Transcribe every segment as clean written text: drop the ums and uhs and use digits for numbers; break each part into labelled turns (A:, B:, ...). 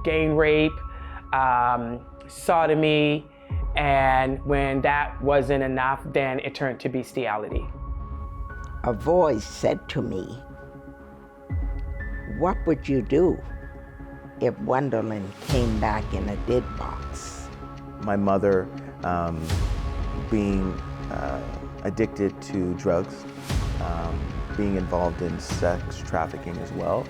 A: gang rape, sodomy, and when that wasn't enough, then it turned to bestiality.
B: A voice said to me, "What would you do if Wyndolyn came back in a dead box?"
C: My mother being addicted to drugs, being involved in sex trafficking as well.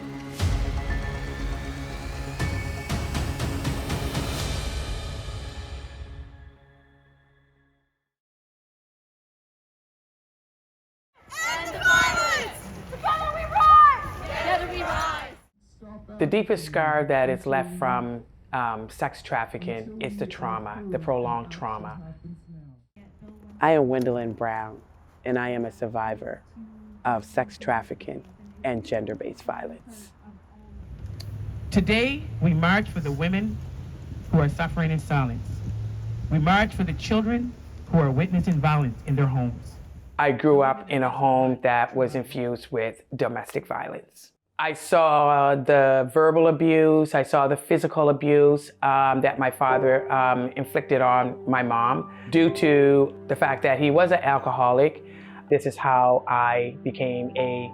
A: The deepest scar that is left from sex trafficking is the trauma, the prolonged trauma. I am Wyndolyn Brown, and I am a survivor of sex trafficking and gender-based violence.
D: Today, we march for the women who are suffering in silence. We march for the children who are witnessing violence in their homes.
A: I grew up in a home that was infused with domestic violence. I saw the verbal abuse, I saw the physical abuse that my father inflicted on my mom. Due to the fact that he was an alcoholic, this is how I became a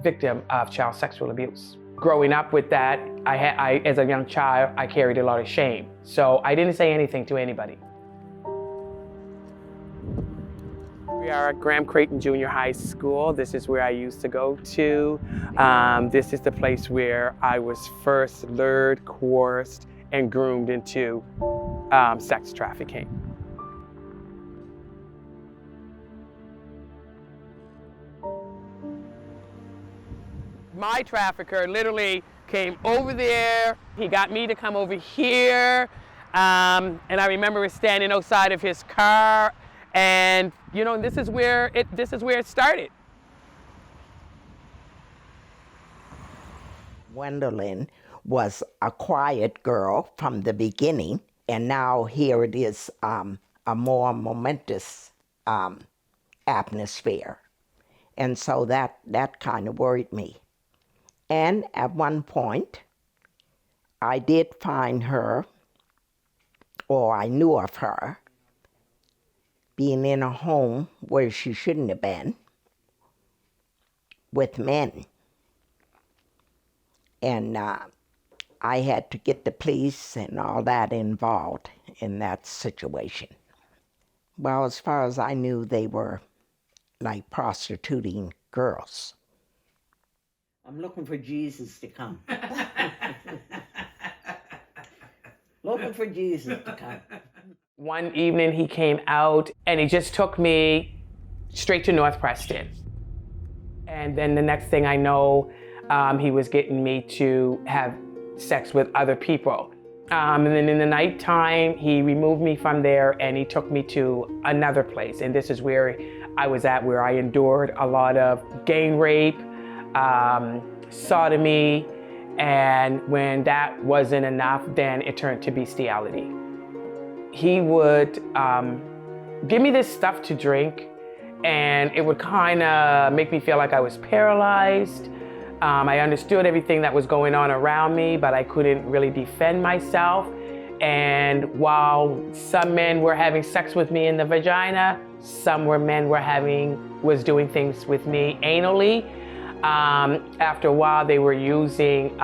A: victim of child sexual abuse. Growing up with that, as a young child, I carried a lot of shame. So I didn't say anything to anybody. We are at Graham Creighton Junior High School. This is where I used to go to. This is the place where I was first lured, coerced, and groomed into sex trafficking. My trafficker literally came over there. He got me to come over here. And I remember standing outside of his car. And you know, this is where it started.
B: Wyndolyn was a quiet girl from the beginning, and now here it is a more momentous atmosphere. And so that kind of worried me. And at one point, I did find her, or I knew of her, being in a home where she shouldn't have been, with men. And I had to get the police and all that involved in that situation. Well, as far as I knew, they were like prostituting girls.
E: I'm looking for Jesus to come. Looking for Jesus to come.
A: One evening he came out and he just took me straight to North Preston. And then the next thing I know, he was getting me to have sex with other people. And then in the nighttime, he removed me from there and he took me to another place. And this is where I was at, where I endured a lot of gang rape, sodomy, and when that wasn't enough, then it turned to bestiality. He would give me this stuff to drink, and it would kind of make me feel like I was paralyzed. I understood everything that was going on around me, but I couldn't really defend myself. And while some men were having sex with me in the vagina, some men was doing things with me anally. After a while, they were using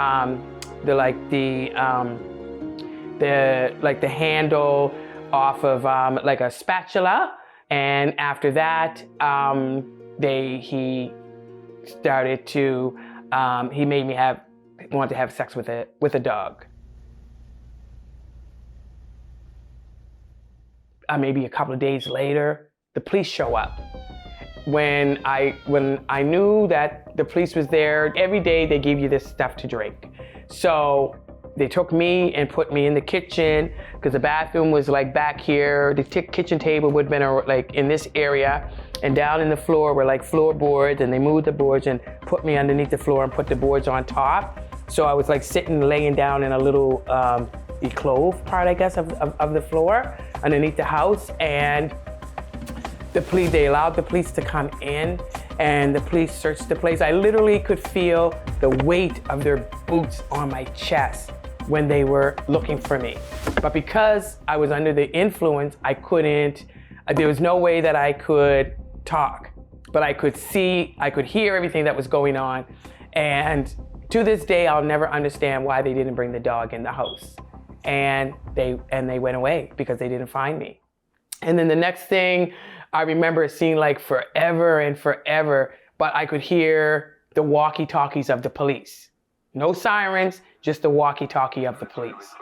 A: the handle off of like a spatula, and after that, he started to he made me want to have sex with a dog. Maybe a couple of days later, the police show up. When I knew that the police was there, every day they give you this stuff to drink. So they took me and put me in the kitchen, because the bathroom was like back here. The kitchen table would have been like in this area, and down in the floor were like floorboards, and they moved the boards and put me underneath the floor and put the boards on top. So I was like laying down in a little alcove part, I guess, of the floor underneath the house. And they allowed the police to come in, and the police searched the place. I literally could feel the weight of their boots on my chest. when they were looking for me. But because I was under the influence, I couldn't, there was no way that I could talk, but I could see, I could hear everything that was going on. And to this day, I'll never understand why they didn't bring the dog in the house. And they went away because they didn't find me. And then the next thing, I remember it seemed like forever and forever, but I could hear the walkie-talkies of the police. No sirens, just the walkie-talkie of the police.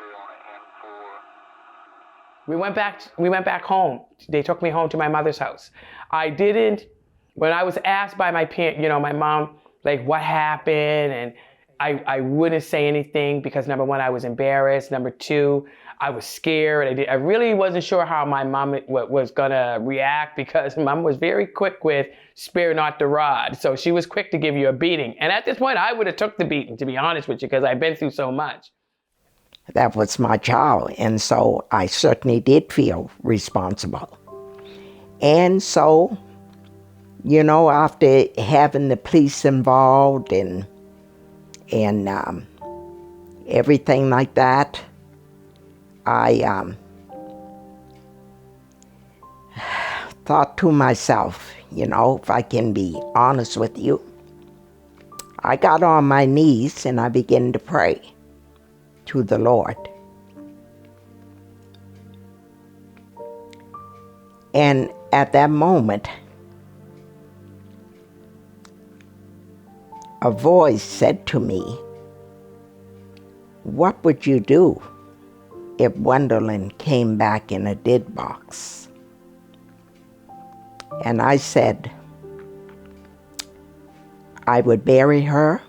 A: We went back home. They took me home to my mother's house. When I was asked by my parent, my mom, like, what happened? And I wouldn't say anything because number one, I was embarrassed. Number two, I was scared. I really wasn't sure how my mom was gonna react because mom was very quick with spare not the rod. So she was quick to give you a beating. And at this point, I would have took the beating, to be honest with you, because I've been through so much.
B: That was my child, and so I certainly did feel responsible. And so, after having the police involved and everything like that, I thought to myself, if I can be honest with you, I got on my knees and I began to pray to the Lord. And at that moment, a voice said to me, "What would you do if Wyndolyn came back in a dead box?" And I said, I would bury her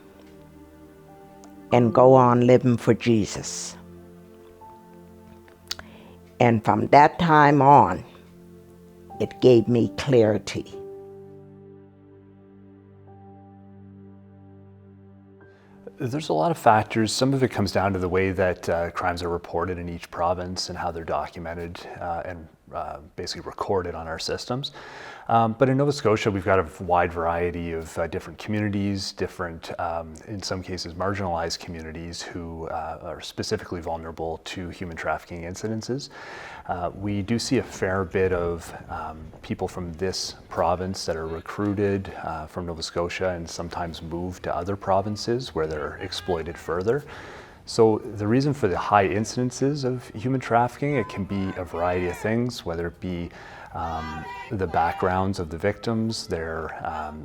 B: and go on living for Jesus. And from that time on, it gave me clarity.
F: There's a lot of factors. Some of it comes down to the way that crimes are reported in each province and how they're documented and basically recorded on our systems. But in Nova Scotia, we've got a wide variety of different communities, different, in some cases, marginalized communities who are specifically vulnerable to human trafficking incidences. We do see a fair bit of people from this province that are recruited from Nova Scotia and sometimes moved to other provinces where they're exploited further. So the reason for the high incidences of human trafficking, it can be a variety of things, whether it be the backgrounds of the victims, their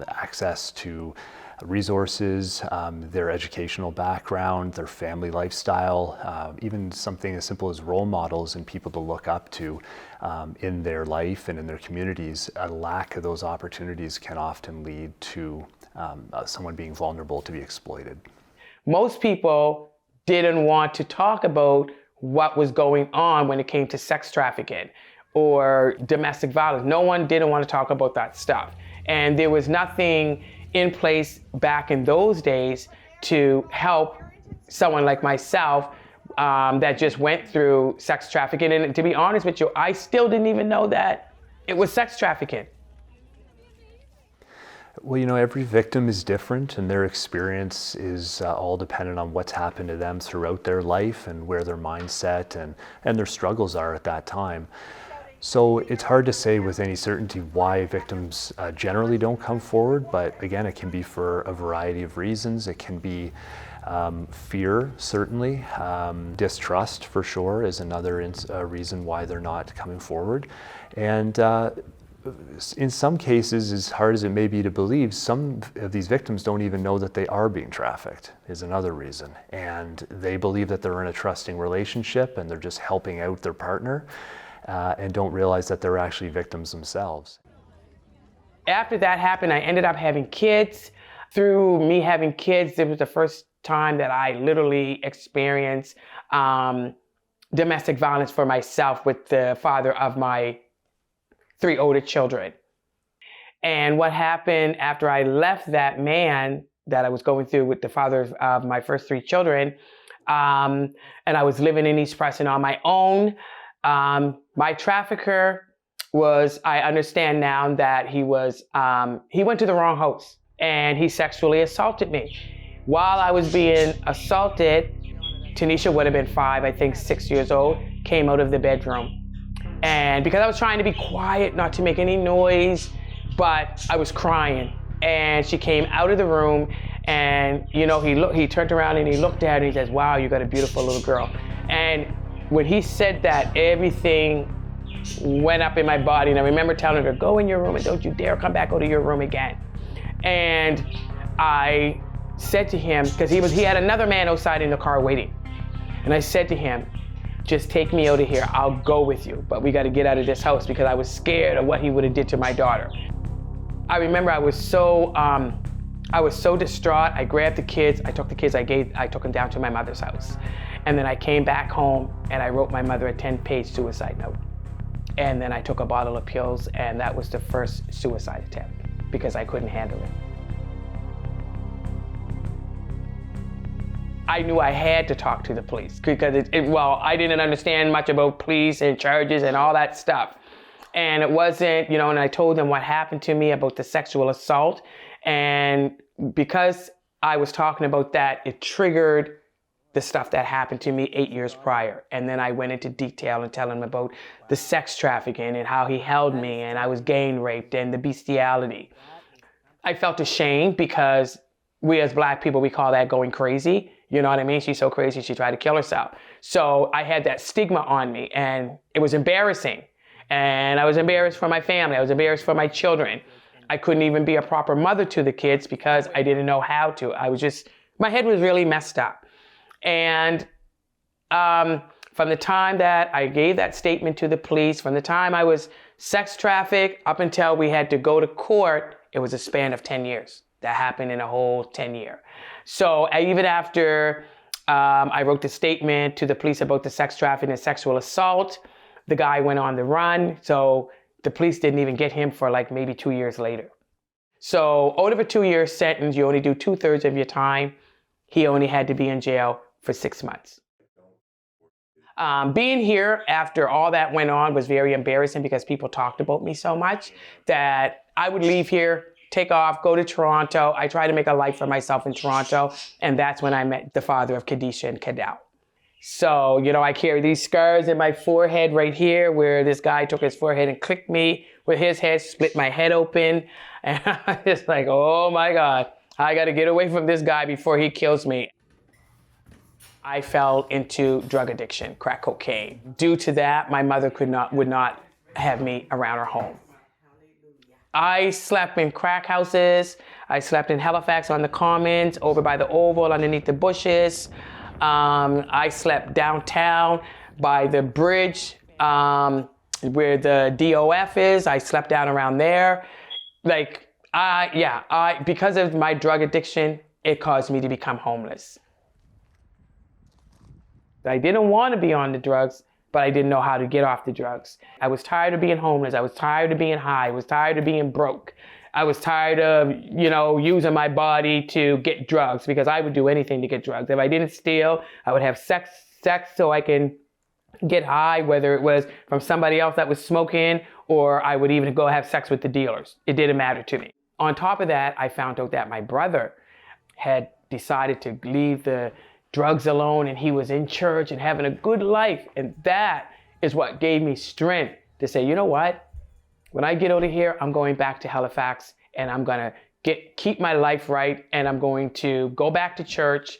F: access to resources, their educational background, their family lifestyle, even something as simple as role models and people to look up to in their life and in their communities. A lack of those opportunities can often lead to someone being vulnerable to be exploited.
A: Most people didn't want to talk about what was going on when it came to sex trafficking or domestic violence. No one didn't want to talk about that stuff. And there was nothing in place back in those days to help someone like myself that just went through sex trafficking. And to be honest with you, I still didn't even know that it was sex trafficking.
F: Well, every victim is different and their experience is all dependent on what's happened to them throughout their life and where their mindset and their struggles are at that time. So it's hard to say with any certainty why victims generally don't come forward, but again, it can be for a variety of reasons. It can be fear, certainly. Distrust, for sure, is another reason why they're not coming forward. And in some cases, as hard as it may be to believe, some of these victims don't even know that they are being trafficked, is another reason. And they believe that they're in a trusting relationship and they're just helping out their partner and don't realize that they're actually victims themselves.
A: After that happened, I ended up having kids. Through me having kids, it was the first time that I literally experienced domestic violence for myself with the father of my 3 older children. And what happened after I left that man that I was going through with the father of my first 3 children, and I was living in East Preston on my own, my trafficker was, I understand now that he went to the wrong house and he sexually assaulted me. While I was being assaulted, Tanisha would have been 5, I think 6 years old, came out of the bedroom. And because I was trying to be quiet, not to make any noise, but I was crying. And she came out of the room, and he turned around and he looked at her and he says, "Wow, you got a beautiful little girl." And when he said that, everything went up in my body. And I remember telling her, "Go in your room and don't you dare come back out of your room again." And I said to him, because he had another man outside in the car waiting. And I said to him, "Just take me out of here. I'll go with you. But we got to get out of this house," because I was scared of what he would have did to my daughter. I remember I was so distraught. I grabbed the kids. I took the kids. I took them down to my mother's house. And then I came back home and I wrote my mother a 10-page suicide note. And then I took a bottle of pills, and that was the first suicide attempt because I couldn't handle it. I knew I had to talk to the police because I didn't understand much about police and charges and all that stuff. And it wasn't, and I told them what happened to me about the sexual assault. And because I was talking about that, it triggered the stuff that happened to me 8 years prior. And then I went into detail and telling them about the sex trafficking and how he held me and I was gang raped and the bestiality. I felt ashamed because we as Black people, we call that going crazy. You know what I mean? She's so crazy, she tried to kill herself. So I had that stigma on me, and it was embarrassing. And I was embarrassed for my family. I was embarrassed for my children. I couldn't even be a proper mother to the kids because I didn't know how to. My head was really messed up. And from the time that I gave that statement to the police, from the time I was sex trafficked up until we had to go to court, it was a span of 10 years. That happened in a whole 10 year. So even after I wrote the statement to the police about the sex trafficking and sexual assault, the guy went on the run. So the police didn't even get him for like maybe 2 years later. So out of a 2-year sentence, you only do 2/3 of your time. He only had to be in jail for 6 months. Being here after all that went on was very embarrassing because people talked about me so much that I would leave here, take off, go to Toronto. I tried to make a life for myself in Toronto, and that's when I met the father of Kadisha and Kadel. So, I carry these scars in my forehead right here where this guy took his forehead and clipped me with his head, split my head open. And I'm just like, oh my God, I got to get away from this guy before he kills me. I fell into drug addiction, crack cocaine. Due to that, my mother would not have me around her home. I slept in crack houses. I slept in Halifax on the Commons, over by the Oval, underneath the bushes. I slept downtown by the bridge where the DOF is. I slept down around there. Because of my drug addiction, it caused me to become homeless. I didn't want to be on the drugs, but I didn't know how to get off the drugs. I was tired of being homeless. I was tired of being high. I was tired of being broke. I was tired of, using my body to get drugs because I would do anything to get drugs. If I didn't steal, I would have sex so I can get high, whether it was from somebody else that was smoking, or I would even go have sex with the dealers. It didn't matter to me. On top of that, I found out that my brother had decided to leave the drugs alone, and he was in church and having a good life. And that is what gave me strength to say, you know what? When I get out of here, I'm going back to Halifax and I'm going to keep my life right. And I'm going to go back to church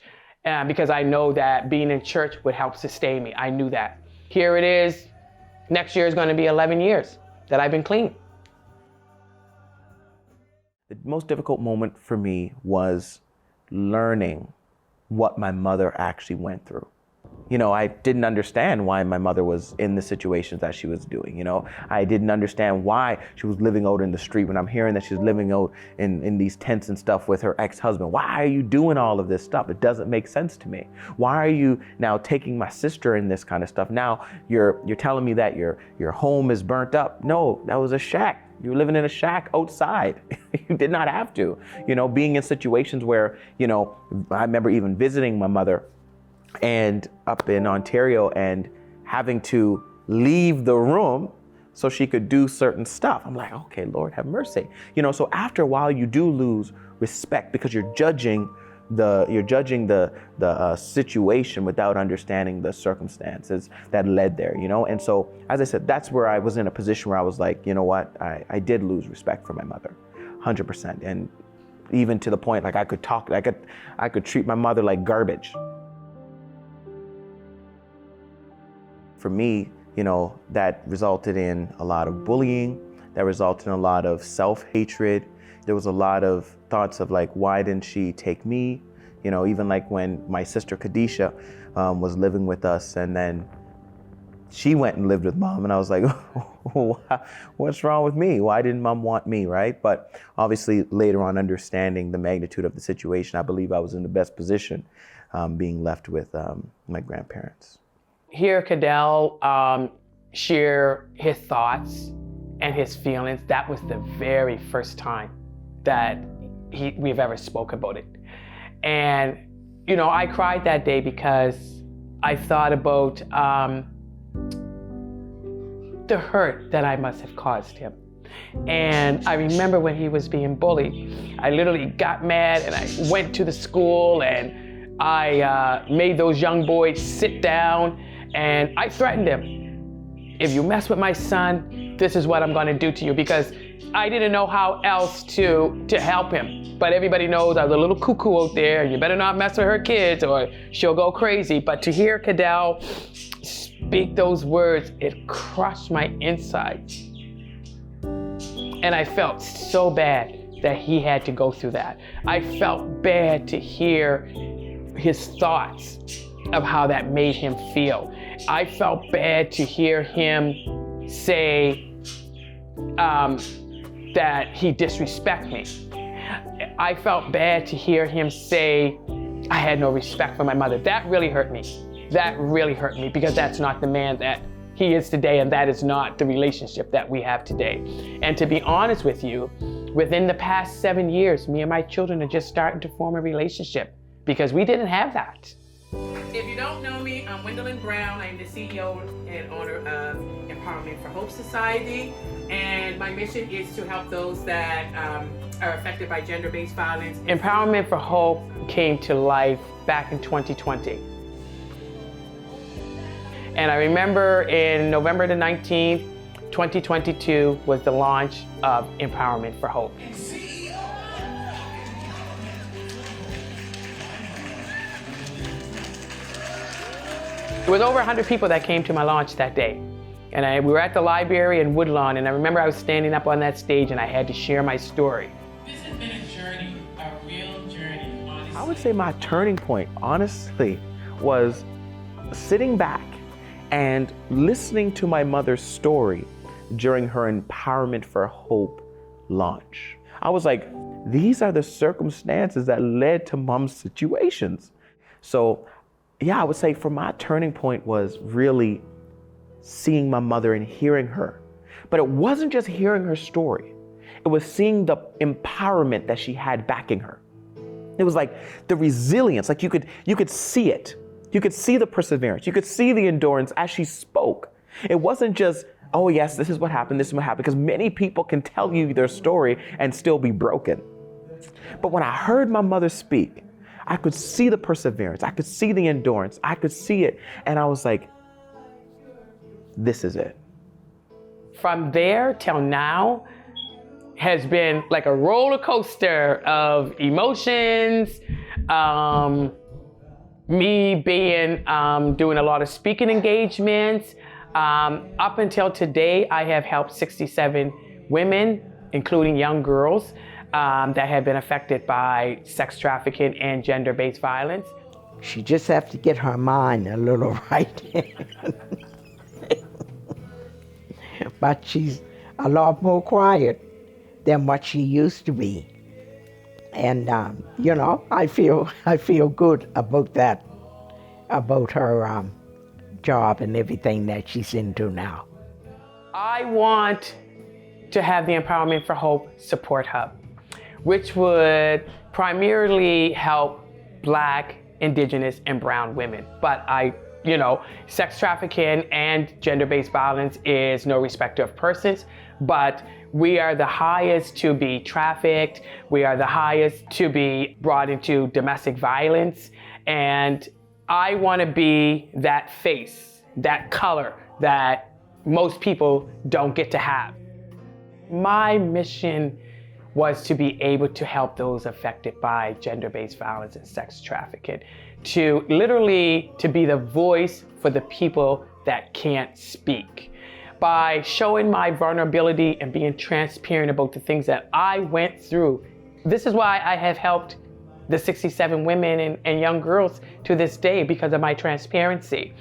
A: because I know that being in church would help sustain me. I knew that. Here it is. Next year is going to be 11 years that I've been clean.
C: The most difficult moment for me was learning what my mother actually went through. I didn't understand why my mother was in the situations that she was doing. I didn't understand why she was living out in the street when I'm hearing that she's living out in these tents and stuff with her ex-husband. Why are you doing all of this stuff? It doesn't make sense to me. Why are you now taking my sister in this kind of stuff? Now you're telling me that your home is burnt up. No, that was a shack. You were living in a shack outside. You did not have to. Being in situations where, I remember even visiting my mother and up in Ontario and having to leave the room so she could do certain stuff. I'm like, okay, Lord, have mercy. So after a while you do lose respect because you're judging the situation without understanding the circumstances that led there, you know? And so, as I said, that's where I was in a position where I was like, you know what, I did lose respect for my mother, 100%. And even to the point, like I could treat my mother like garbage. For me, you know, that resulted in a lot of bullying, that resulted in a lot of self-hatred. There was a lot of thoughts of like, why didn't she take me? You know, even like when my sister Kadisha was living with us, and then she went and lived with mom, and I was like, what's wrong with me? Why didn't mom want me, right? But obviously later on, understanding the magnitude of the situation, I believe I was in the best position being left with my grandparents.
A: Hear Kadel share his thoughts and his feelings, that was the very first time that we've ever spoke about it. And, you know, I cried that day because I thought about the hurt that I must have caused him. And I remember when he was being bullied, I literally got mad and I went to the school and I made those young boys sit down and I threatened them. If you mess with my son, this is what I'm gonna do to you, because I didn't know how else to help him. But everybody knows I was a little cuckoo out there, and you better not mess with her kids or she'll go crazy. But to hear Kadel speak those words, it crushed my insides. And I felt so bad that he had to go through that. I felt bad to hear his thoughts of how that made him feel. I felt bad to hear him say that he disrespected me. I felt bad to hear him say I had no respect for my mother. That really hurt me. That really hurt me, because that's not the man that he is today, and that is not the relationship that we have today. And to be honest with you, within the past 7 years, me and my children are just starting to form a relationship, because we didn't have that. If you don't know me, I'm Wyndolyn Brown. I'm the CEO and owner of Empowerment for Hope Society. And my mission is to help those that are affected by gender-based violence. Empowerment for Hope came to life back in 2020. And I remember in November the 19th, 2022 was the launch of Empowerment for Hope. There was over 100 people that came to my launch that day. And we were at the library in Woodlawn, and I remember I was standing up on that stage and I had to share my story.
D: This has been a journey, a real journey, honestly.
C: I would say my turning point, honestly, was sitting back and listening to my mother's story during her Empowerment for Hope launch. I was like, these are the circumstances that led to mom's situations. So yeah, I would say for my turning point was really seeing my mother and hearing her. But it wasn't just hearing her story. It was seeing the empowerment that she had backing her. It was like the resilience, like you could see it. You could see the perseverance. You could see the endurance as she spoke. It wasn't just, oh yes, this is what happened, this is what happened, because many people can tell you their story and still be broken. But when I heard my mother speak, I could see the perseverance. I could see the endurance. I could see it. And I was like, this is it.
A: From there till now has been like a roller coaster of emotions, me being, doing a lot of speaking engagements. Up until today, I have helped 67 women, including young girls, that have been affected by sex trafficking and gender-based violence.
B: She just has to get her mind a little right. But she's a lot more quiet than what she used to be. And, you know, I feel good about that, about her job and everything that she's into now.
A: I want to have the Empowerment for Hope Support Hub, which would primarily help Black, Indigenous, and Brown women. But I You know, sex trafficking and gender-based violence is no respecter of persons, but we are the highest to be trafficked. We are the highest to be brought into domestic violence. And I want to be that face, that color that most people don't get to have. My mission was to be able to help those affected by gender-based violence and sex trafficking, to literally to be the voice for the people that can't speak. By showing my vulnerability and being transparent about the things that I went through. This is why I have helped the 67 women and young girls to this day, because of my transparency.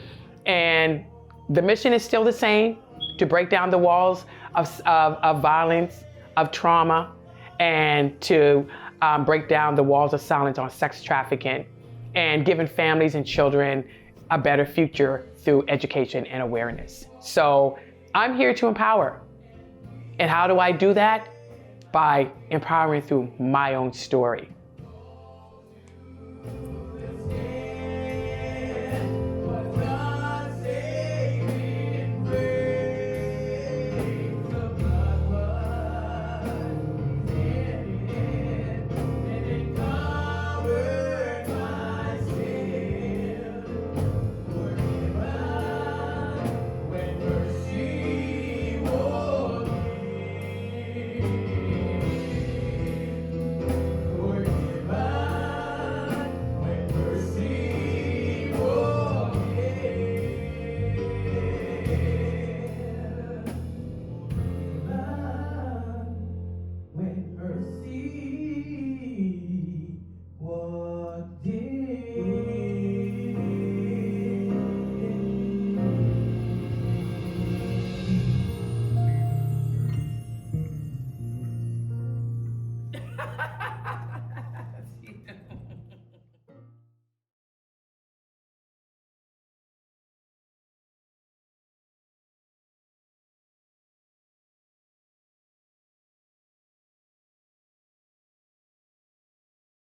A: And the mission is still the same, to break down the walls of violence, of trauma, and to break down the walls of silence on sex trafficking, and giving families and children a better future through education and awareness. So I'm here to empower. And how do I do that? By empowering through my own story.